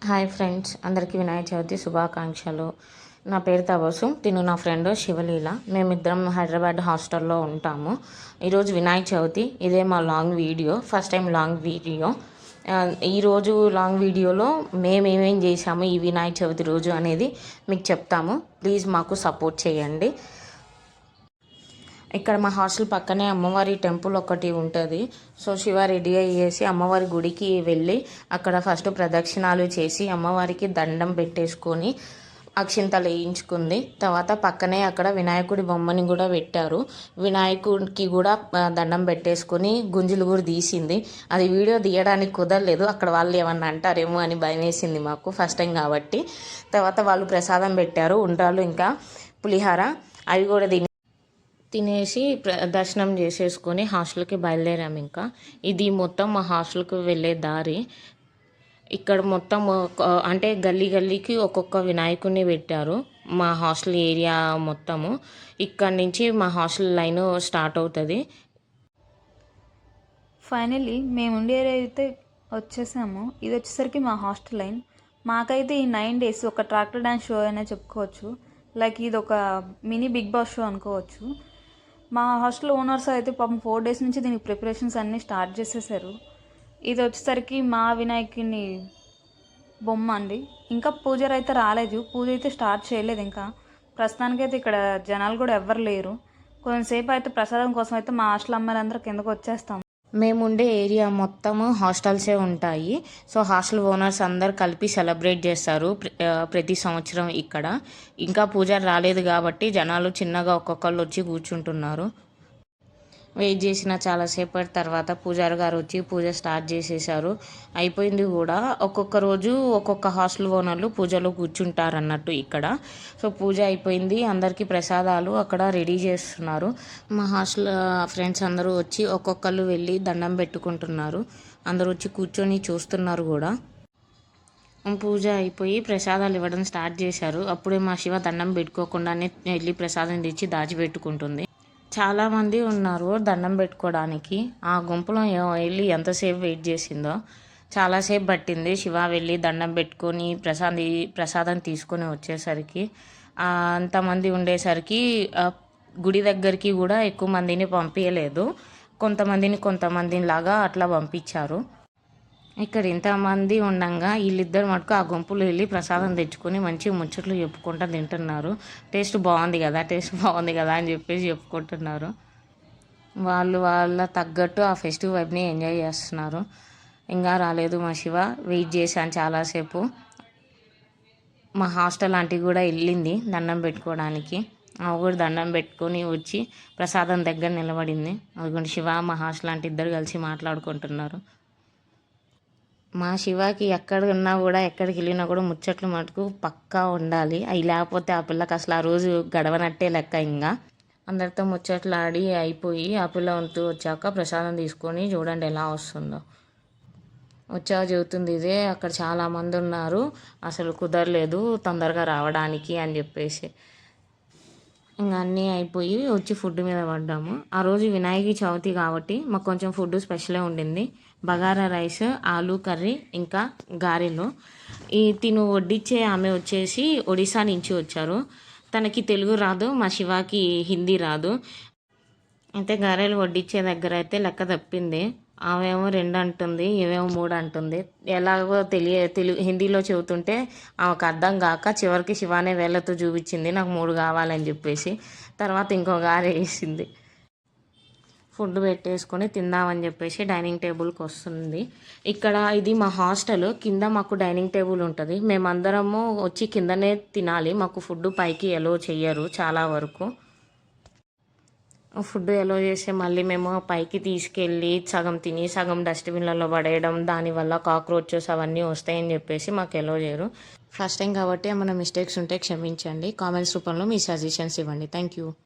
Hi friends, అందరికీ వినాయక చవితి శుభాకాంక్షలు. నా పేరు తబసు, తిను నా ఫ్రెండ్ శివలీల. మేమిద్దరం హైదరాబాద్ హాస్టల్లో ఉంటాము. ఈరోజు వినాయక చవితి. ఇదే మా long video, first time long video. ఈరోజు లాంగ్ వీడియోలో మేమేమేం చేసాము ఈ వినాయక చవితి రోజు అనేది మీకు చెప్తాము. ప్లీజ్ మాకు సపోర్ట్ చేయండి. ఇక్కడ మా హాస్టల్ పక్కనే అమ్మవారి టెంపుల్ ఒకటి ఉంటుంది. సో శివ రెడీ అయ్యేసి అమ్మవారి గుడికి వెళ్ళి అక్కడ ఫస్ట్ ప్రదక్షిణాలు చేసి అమ్మవారికి దండం పెట్టేసుకొని అక్షింతలు వేయించుకుంది. తర్వాత పక్కనే అక్కడ వినాయకుడి బొమ్మని కూడా పెట్టారు. వినాయకుడికి కూడా దండం పెట్టేసుకొని గుంజులు కూడా తీసింది. అది వీడియో తీయడానికి కుదరలేదు, అక్కడ వాళ్ళు ఏమన్నా అంటారేమో అని భయం వేసింది మాకు, ఫస్ట్ టైం కాబట్టి. తర్వాత వాళ్ళు ప్రసాదం పెట్టారు, ఉండ్రాలు ఇంకా పులిహార. అవి కూడా తినేసి దర్శనం చేసేసుకొని హాస్టల్కి బయలుదేరాము. ఇంకా ఇది మొత్తం మా హాస్టల్కి వెళ్ళే దారి. ఇక్కడ మొత్తం అంటే గల్లీ గల్లీకి ఒక్కొక్క వినాయకుడిని పెట్టారు మా హాస్టల్ ఏరియా మొత్తము. ఇక్కడ నుంచి మా హాస్టల్ లైన్ స్టార్ట్ అవుతుంది. ఫైనల్లీ మేము ఉండే ఏరియా అయితే వచ్చేసాము. ఇది వచ్చేసరికి మా హాస్టల్ లైన్. మాకైతే ఈ 9 days ఒక ట్రాక్టర్ డ్యాన్స్ షో అనే చెప్పుకోవచ్చు. లైక్ ఇది ఒక మినీ బిగ్ బాస్ షో అనుకోవచ్చు. మా హాస్టల్ ఓనర్స్ అయితే పాపం 4 days నుంచి దీనికి ప్రిపరేషన్స్ అన్నీ స్టార్ట్ చేసేసారు. ఇది వచ్చేసరికి మా వినాయకుని బొమ్మ అండి. ఇంకా పూజారి అయితే రాలేదు, పూజ అయితే స్టార్ట్ చేయలేదు. ఇంకా ప్రస్తుతానికైతే ఇక్కడ జనాలు కూడా ఎవ్వరు లేరు. కొంతసేపు అయితే ప్రసాదం కోసం అయితే మా హాస్టల్ అమ్మాయిలందరూ కిందకు వచ్చేస్తాం. మేముండే ఏరియా మొత్తము హాస్టల్సే ఉంటాయి. సో హాస్టల్ ఓనర్స్ అందరు కలిపి సెలబ్రేట్ చేస్తారు ప్రతి సంవత్సరం ఇక్కడ. ఇంకా పూజారి రాలేదు కాబట్టి జనాలు చిన్నగా ఒక్కొక్కళ్ళు వచ్చి కూర్చుంటున్నారు. వెయిట్ చేసిన చాలాసేపటి తర్వాత పూజారి గారు వచ్చి పూజ స్టార్ట్ చేసేసారు. అయిపోయింది కూడా. ఒక్కొక్క రోజు ఒక్కొక్క హాస్టల్ ఓనర్లు పూజలో కూర్చుంటారు అన్నట్టు ఇక్కడ. సో పూజ అయిపోయింది, అందరికీ ప్రసాదాలు అక్కడ రెడీ చేస్తున్నారు. మా హాస్టల్ ఫ్రెండ్స్ అందరూ వచ్చి ఒక్కొక్కళ్ళు వెళ్ళి దండం పెట్టుకుంటున్నారు. అందరూ వచ్చి కూర్చొని చూస్తున్నారు కూడా. పూజ అయిపోయి ప్రసాదాలు ఇవ్వడం స్టార్ట్ చేశారు. అప్పుడే మా శివ దండం పెట్టుకోకుండానే వెళ్ళి ప్రసాదం తెచ్చి దాచిపెట్టుకుంటుంది. చాలామంది ఉన్నారు దండం పెట్టుకోవడానికి. ఆ గుంపులో వెళ్ళి ఎంతసేపు వెయిట్ చేసిందో, చాలాసేపు పట్టింది శివ వెళ్ళి దండం పెట్టుకొని ప్రసాదం తీసుకొని వచ్చేసరికి. అంతమంది ఉండేసరికి గుడి దగ్గరికి కూడా ఎక్కువ మందిని పంపించలేదు, కొంతమందిని లాగా అట్లా పంపించారు. ఇక్కడ ఇంతమంది ఉండగా వీళ్ళిద్దరు మటుకు ఆ గుంపులు వెళ్ళి ప్రసాదం తెచ్చుకొని మంచి ముచ్చట్లు చెప్పుకుంటూ తింటున్నారు. టేస్ట్ బాగుంది కదా అని చెప్పేసి చెప్పుకుంటున్నారు. వాళ్ళ తగ్గట్టు ఆ ఫెస్టివ్ వైబ్ని ఎంజాయ్ చేస్తున్నారు. ఇంకా రాలేదు మా శివ. వెయిట్ చేశాను చాలాసేపు. మా హాస్టల్ ఆంటీ కూడా వెళ్ళింది దండం పెట్టుకోవడానికి. ఆమె కూడా దండం పెట్టుకొని వచ్చి ప్రసాదం దగ్గర నిలబడింది. అదిగోండి శివ మా హాస్టల్ ఆంటీ ఇద్దరు కలిసి మాట్లాడుకుంటున్నారు. మా శివకి ఎక్కడ ఉన్నా కూడా ఎక్కడికి వెళ్ళినా కూడా ముచ్చట్లు మటుకు పక్కా ఉండాలి. అవి లేకపోతే ఆ పిల్లకి అసలు ఆ రోజు గడవనట్టే లెక్క. ఇంకా అందరితో ముచ్చట్లు ఆడి అయిపోయి ఆ పిల్ల వంతు వచ్చాక ప్రసాదం తీసుకొని చూడండి ఎలా వస్తుందో. వచ్చాక చెబుతుంది ఇదే, అక్కడ చాలామంది ఉన్నారు, అసలు కుదరలేదు తొందరగా రావడానికి అని చెప్పేసి. ఇంకా అన్నీ అయిపోయి వచ్చి ఫుడ్ మీద పడ్డాము. ఆ రోజు వినాయక చవితి కాబట్టి మాకు కొంచెం ఫుడ్ స్పెషలే ఉండింది. బగారా రైస్, ఆలూ కర్రీ, ఇంకా గారెలు. తిను వడ్డించే ఆమె వచ్చేసి ఒడిశా నుంచి వచ్చారు. తనకి తెలుగు రాదు, మా శివాకి హిందీ రాదు. అయితే గారెలు వడ్డించే దగ్గర అయితే లెక్క తప్పింది. ఆమెమో 2 అంటుంది, ఏమేమో 3 అంటుంది. ఎలాగో హిందీలో చెబుతుంటే ఆమెకు అర్థం కాక చివరికి శివానే వేళ్ళతో చూపించింది నాకు 3 కావాలని చెప్పేసి. తర్వాత ఇంకో గారె వేసింది. ఫుడ్ పెట్టేసుకొని తిందామని చెప్పేసి డైనింగ్ టేబుల్కి వస్తుంది. ఇక్కడ ఇది మా హాస్టల్, కింద మాకు డైనింగ్ టేబుల్ ఉంటుంది. మేమందరము వచ్చి కిందనే తినాలి, మాకు ఫుడ్ పైకి ఎలో చెయ్యరు చాలా వరకు. ఫుడ్ ఎలో చేస్తే మళ్ళీ మేము పైకి తీసుకెళ్ళి సగం తిని సగం డస్ట్బిన్లలో పడేయడం, దానివల్ల కాక్రోచెస్ అవన్నీ వస్తాయని చెప్పేసి మాకు ఎలో చేయరు. ఫస్ట్ టైం కాబట్టి ఏమైనా మిస్టేక్స్ ఉంటే క్షమించండి. కామెంట్స్ రూపంలో మీ సజెషన్స్ ఇవ్వండి. Thank you.